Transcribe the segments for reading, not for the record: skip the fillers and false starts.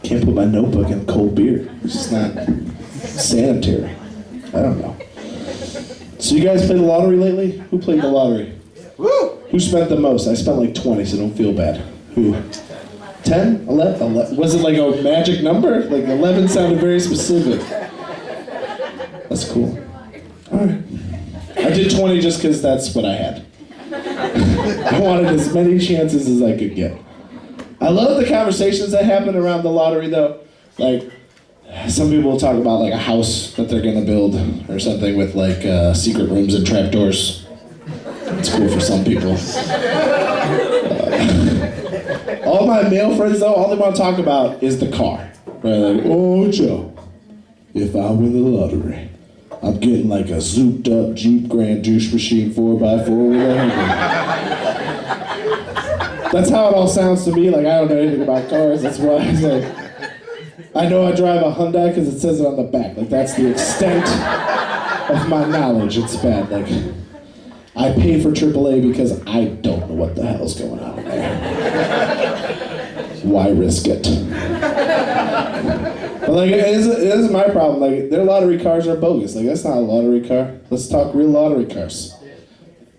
Can't put my notebook in cold beer. It's just not sanitary. I don't know. So you guys play the lottery lately? Who played the lottery? Woo! Who spent the most? I spent like 20, so don't feel bad. Who? 10? 11? Was it like a magic number? Like 11 sounded very specific. That's cool. Alright. I did 20 just because that's what I had. I wanted as many chances as I could get. I love the conversations that happen around the lottery though. Like, some people will talk about like a house that they're gonna build or something with like secret rooms and trapdoors. It's cool for some people. All my male friends though, all they want to talk about is the car. Right? Like, oh Joe, if I win the lottery, I'm getting like a zooped up Jeep Grand Douche Machine 4x4 with a handle. That's how it all sounds to me. Like I don't know anything about cars. That's why I was like, I know I drive a Hyundai because it says it on the back. Like that's the extent of my knowledge. It's bad. Like I pay for AAA because I don't know what the hell's going on there. Why risk it? But like it is my problem. Like their lottery cars are bogus. Like that's not a lottery car. Let's talk real lottery cars.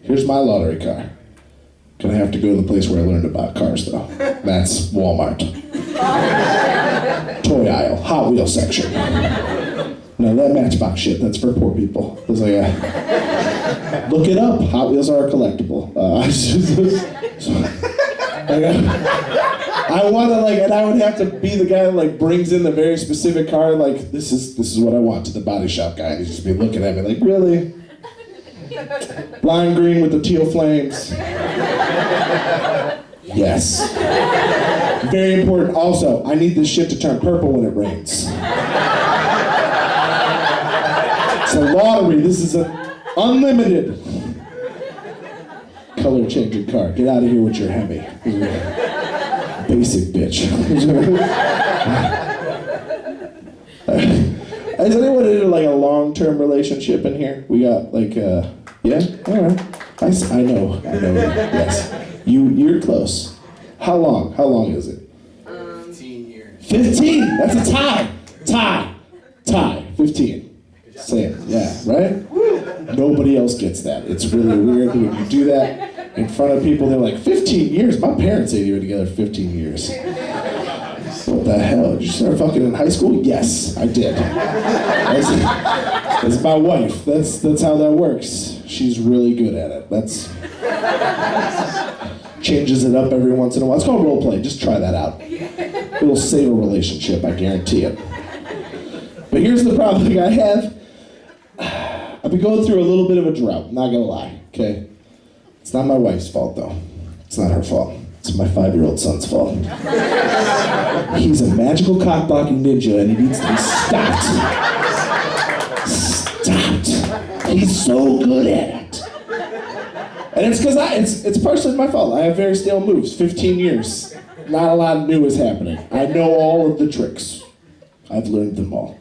Here's my lottery car. Gonna have to go to the place where I learned about cars though. That's Walmart. Toy aisle, Hot Wheel section. No, that Matchbox shit, that's for poor people. It's like, look it up, Hot Wheels are a collectible. I want to like, and I would have to be the guy that like brings in the very specific car, like, this is what I want to the body shop guy, and he'd just be looking at me like, really? Lime green with the teal flames. Yes. Very important. Also, I need this shit to turn purple when it rains. It's a lottery. This is an unlimited color changing car. Get out of here with your Hemi. Basic bitch. Has anyone in like a long-term relationship in here? We got like, yeah? All right. I know, yes. You're close. How long is it? 15 years. 15? That's a tie. 15. Same, yeah, right? Nobody else gets that. It's really weird when you do that in front of people. They're like, 15 years? My parents say you were together 15 years. What the hell? Did you start fucking in high school? Yes, I did. That's my wife. That's how that works. She's really good at it. That's changes it up every once in a while. It's called role play. Just try that out. It'll save a relationship, I guarantee it. But here's the problem I have. I've been going through a little bit of a drought, not gonna lie, okay? It's not my wife's fault though. It's not her fault. It's my 5-year-old son's fault. He's a magical cock-blocking ninja and he needs to be stopped. Stopped. He's so good at it. And it's because it's partially my fault. I have very stale moves, 15 years. Not a lot new is happening. I know all of the tricks. I've learned them all.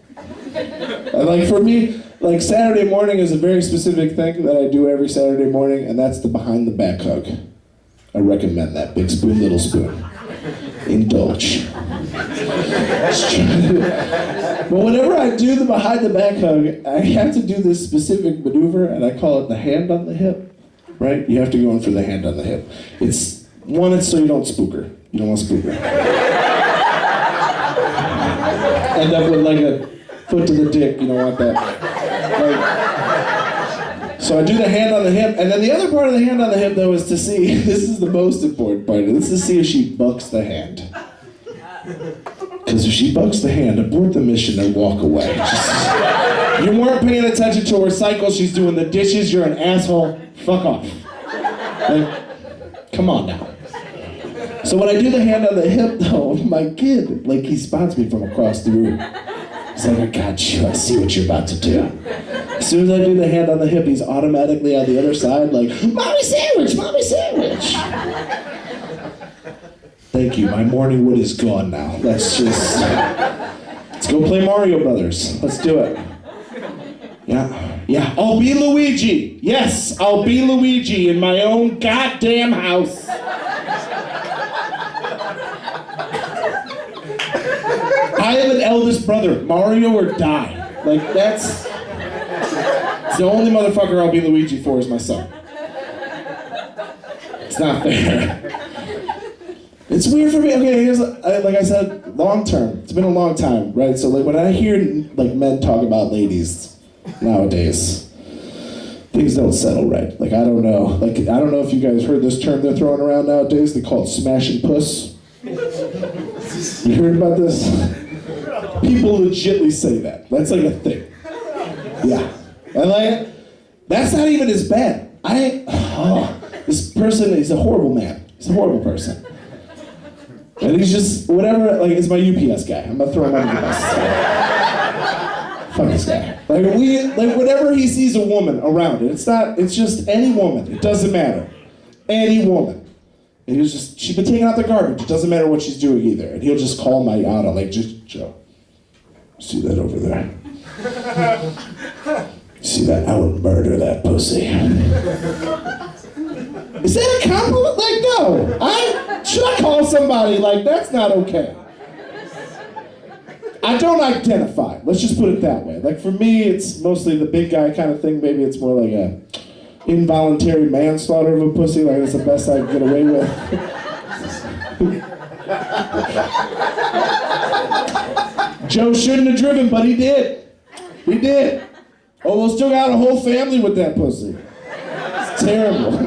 And like for me, like Saturday morning is a very specific thing that I do every Saturday morning, and that's the behind the back hug. I recommend that. Big spoon, little spoon. Indulge. But whenever I do the behind the back hug, I have to do this specific maneuver, and I call it the hand on the hip. Right? You have to go in for the hand on the hip. It's so you don't spook her. You don't want to spook her. End up with like a foot to the dick. You don't want that. So I do the hand on the hip, and then the other part of the hand on the hip, though, is to see, this is the most important part, this is to see if she bucks the hand. Because if she bucks the hand, abort the mission and walk away. You weren't paying attention to her cycle, she's doing the dishes, you're an asshole, fuck off. Like, come on now. So when I do the hand on the hip, though, my kid, like, he spots me from across the room. He's like, I got you, I see what you're about to do. As soon as I do the hand on the hip, he's automatically on the other side like, Mommy sandwich, Mommy sandwich. Thank you, my morning wood is gone now. Let's go play Mario Brothers. Let's do it. Yeah, I'll be Luigi. Yes, I'll be Luigi in my own goddamn house. I have an eldest brother, Mario or die. Like, it's the only motherfucker I'll be Luigi for is my son. It's not fair. It's weird for me. Okay, here's, like I said, long term. It's been a long time, right? So like when I hear like men talk about ladies nowadays, things don't settle right. Like I don't know. Like I don't know if you guys heard this term they're throwing around nowadays. They call it smashing puss. You heard about this? People legitly say that. That's like a thing. Yeah. And like, that's not even as bad. This person is a horrible man. He's a horrible person. And he's just, whatever, like, it's my UPS guy. I'm gonna throw him under the bus. Fuck this guy. Like, whenever he sees a woman around it, it's just any woman. It doesn't matter. Any woman. And he's just, she's been taking out the garbage. It doesn't matter what she's doing either. And he'll just call my auto, like, just, Joe, see that over there? See that? I would murder that pussy. Is that a compliment? Like, no. Should I call somebody like, that's not okay. I don't identify. Let's just put it that way. Like, for me, it's mostly the big guy kind of thing. Maybe it's more like a involuntary manslaughter of a pussy. Like, that's the best I can get away with. Joe shouldn't have driven, but he did. He did. Almost took out a whole family with that pussy. It's terrible.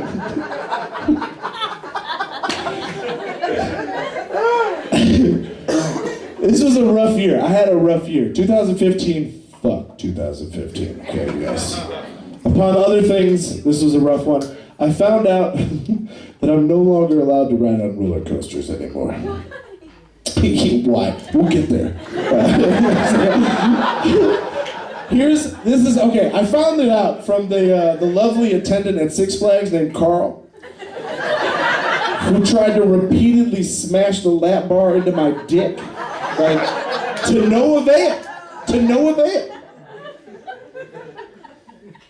This was a rough year. I had a rough year. 2015, fuck 2015. Okay, you guys. Upon other things, this was a rough one. I found out that I'm no longer allowed to ride on roller coasters anymore. Why? We'll get there. Okay, I found it out from the lovely attendant at Six Flags named Carl, who tried to repeatedly smash the lap bar into my dick, like, to no avail. To no avail.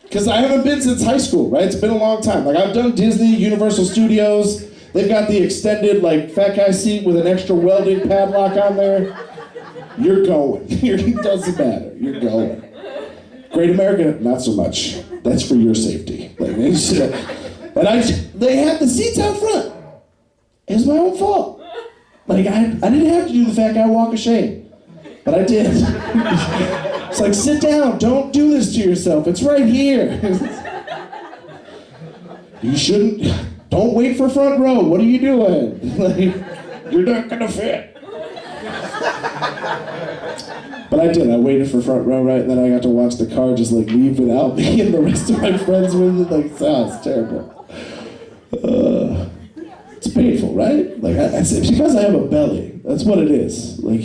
Because I haven't been since high school, right? It's been a long time. Like, I've done Disney, Universal Studios. They've got the extended, like, fat guy seat with an extra welding padlock on there. You're going. It doesn't matter. You're going. Great America, not so much. That's for your safety. Like, they had the seats out front. It's my own fault. Like, I didn't have to do the fat guy walk of shame, but I did. It's like, sit down, don't do this to yourself. It's right here. You shouldn't, don't wait for front row. What are you doing? Like, you're not gonna fit. But I did. I waited for front row, right? And then I got to watch the car just like leave without me and the rest of my friends with it. Like, it's terrible. It's painful, right? Like, it's because I have a belly. That's what it is. Like,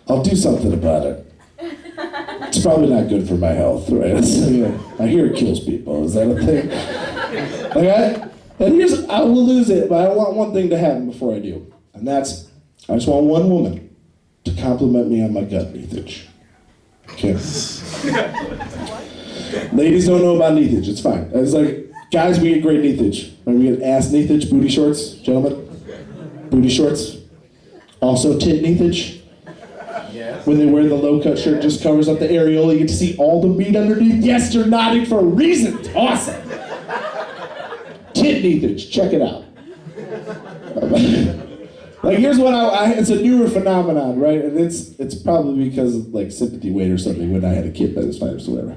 I'll do something about it. It's probably not good for my health, right? I hear it kills people. Is that a thing? Like, I will lose it, but I want one thing to happen before I do. And that's, I just want one woman to compliment me on my gut leakage. Okay. Ladies don't know about leakage, it's fine. It's like, guys, we get great leakage. Right? We get ass leakage, booty shorts, gentlemen. Booty shorts. Also tit leakage. Yes. When they wear the low-cut shirt, just covers up the areola, you get to see all the meat underneath. Yes, you're nodding for a reason. It's awesome. Tit leakage, check it out. Like, here's what it's a newer phenomenon, right? And it's probably because of, like, sympathy weight or something when I had a kid, but it's fine, or whatever.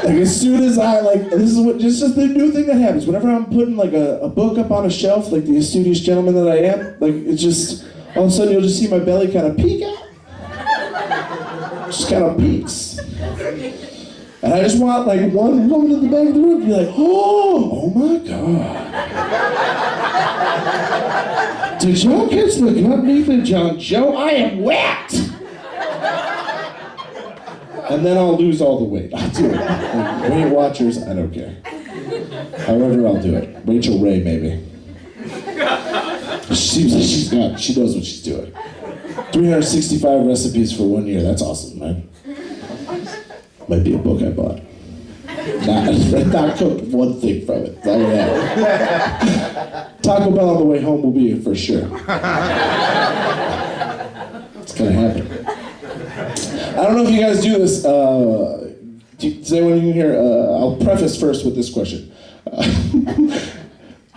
Like, as soon as this is just the new thing that happens. Whenever I'm putting, like, a book up on a shelf, like the studious gentleman that I am, like, it's just, all of a sudden you'll just see my belly kind of peek out. Just kind of peeks. And I just want, like, one woman in the back of the room to be like, oh my God. Did y'all catch the gut leakage on Joe? I am wet! And then I'll lose all the weight. I'll do it. Like, Weight Watchers, I don't care. However, I'll do it. Rachel Ray, maybe. She knows what she's doing. 365 recipes for 1 year. That's awesome, man. Might be a book I bought. Not cooked one thing from it. Tell you that. Taco Bell on the way home will be it for sure. gonna happen. I don't know if you guys do this. Does anyone in here? I'll preface first with this question.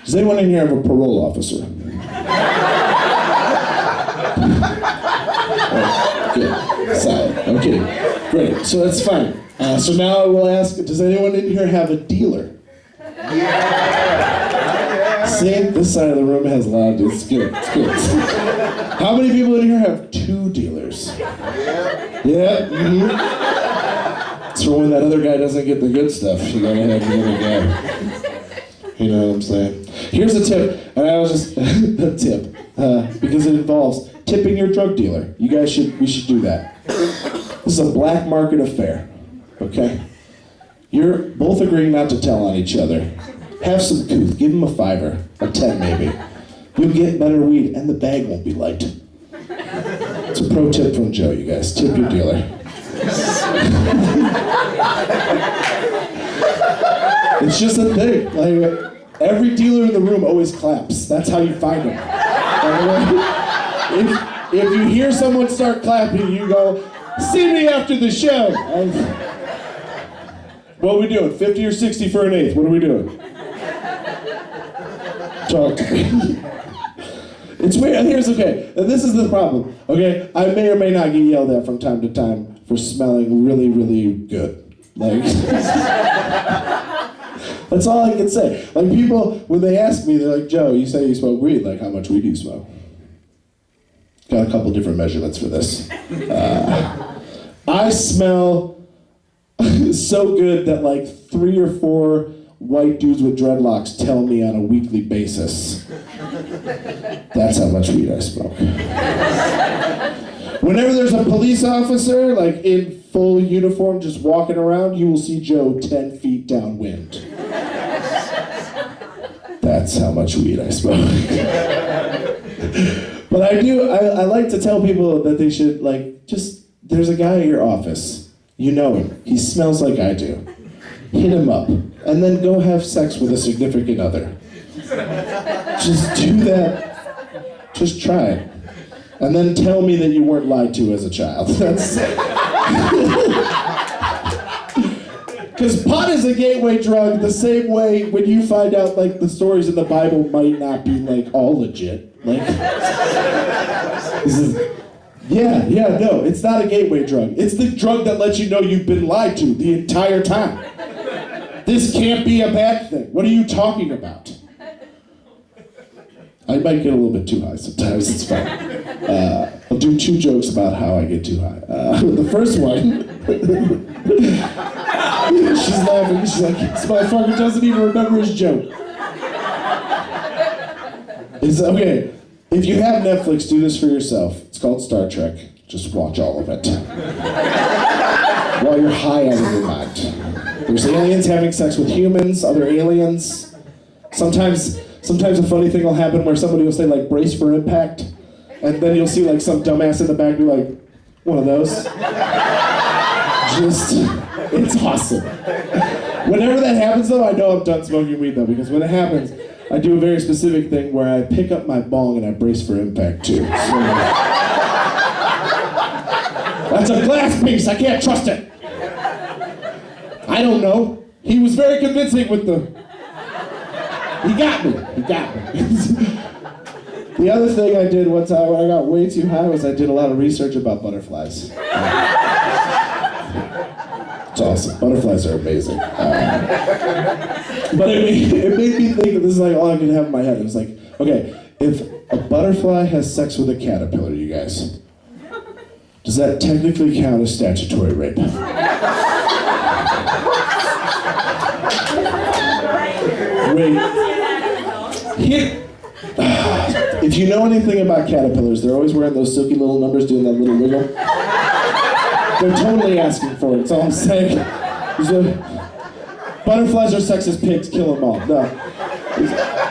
Does anyone in here have a parole officer? Oh, good. Solid. I'm kidding. Great. So that's fine. So now I will ask, does anyone in here have a dealer? Yeah. See, this side of the room has a lot of dudes. It's good. It's good. How many people in here have two dealers? Yeah. Mm-hmm. So when that other guy doesn't get the good stuff, you gotta have the other guy. You know what I'm saying? Here's a tip, and I was just a tip because it involves tipping your drug dealer. We should do that. This is a black market affair. Okay? You're both agreeing not to tell on each other. Have some couth. Give him a $5, a 10 maybe. You'll get better weed, and the bag won't be light. It's a pro tip from Joe, you guys. Tip your dealer. It's just a thing. Like, every dealer in the room always claps. That's how you find them. If you hear someone start clapping, you go, "See me after the show." What are we doing? 50 or 60 for an eighth? What are we doing? Talk to me. It's weird. And here's okay. And this is the problem. Okay, I may or may not get yelled at from time to time for smelling really, really good. Like, that's all I can say. Like, people, when they ask me, they're like, "Joe, you say you smoke weed. Like, how much weed do you smoke?" Got a couple different measurements for this. I smell so good that like 3 or 4 white dudes with dreadlocks tell me on a weekly basis. That's how much weed I smoke. Whenever there's a police officer, like in full uniform, just walking around, you will see Joe 10 feet downwind. That's how much weed I smoke. But I like to tell people that they should, like, there's a guy at your office. You know him. He smells like I do. Hit him up. And then go have sex with a significant other. Just do that. Just try it. And then tell me that you weren't lied to as a child. Because pot is a gateway drug the same way when you find out, like, the stories in the Bible might not be, like, all legit. Like, no, it's not a gateway drug. It's the drug that lets you know you've been lied to the entire time. This can't be a bad thing. What are you talking about? I might get a little bit too high sometimes, it's fine. I'll do 2 jokes about how I get too high. The first one, she's laughing, she's like, "This motherfucker doesn't even remember his joke." It's okay. If you have Netflix, do this for yourself. It's called Star Trek. Just watch all of it. While you're high out of your mind. There's aliens having sex with humans, other aliens. Sometimes a funny thing will happen where somebody will say, like, "Brace for impact," and then you'll see, like, some dumbass in the back be like, "One of those." It's awesome. Whenever that happens, though, I know I'm done smoking weed, though, because when it happens, I do a very specific thing where I pick up my bong and I brace for impact, too. So, that's a glass piece, I can't trust it. I don't know. He was very convincing with the... He got me. The other thing I did one time when I got way too high was I did a lot of research about butterflies. It's awesome. Butterflies are amazing. But it made me think that this is like all I could have in my head. It was like, okay, if a butterfly has sex with a caterpillar, you guys, does that technically count as statutory rape? Wait. If you know anything about caterpillars, they're always wearing those silky little numbers doing that little wiggle. They're totally asking for it, that's all I'm saying. Butterflies are sexist pigs, kill them all. No.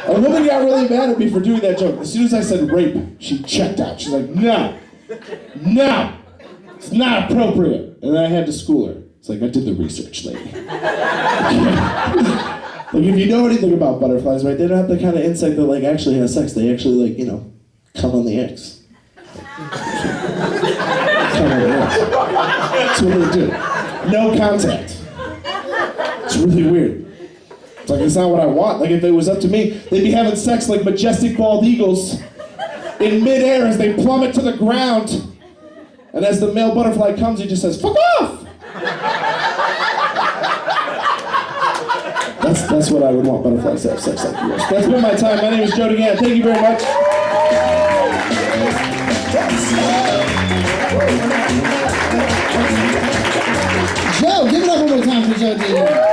A woman got really mad at me for doing that joke. As soon as I said rape, she checked out. She's like, no, it's not appropriate. And then I had to school her. It's like, I did the research, lady. Like, if you know anything about butterflies, right, they don't have the kind of insect that, like, actually has sex. They actually, like, come on the eggs. That's what they do. No contact. It's really weird. It's like, it's not what I want. Like, if it was up to me, they'd be having sex like majestic bald eagles in midair as they plummet to the ground. And as the male butterfly comes, he just says, "Fuck off!" That's what I would want butterflies to have sex like yours. That's been my time. My name is JoeDegand. Thank you very much. Joe, give it up one more time for JoeDegand.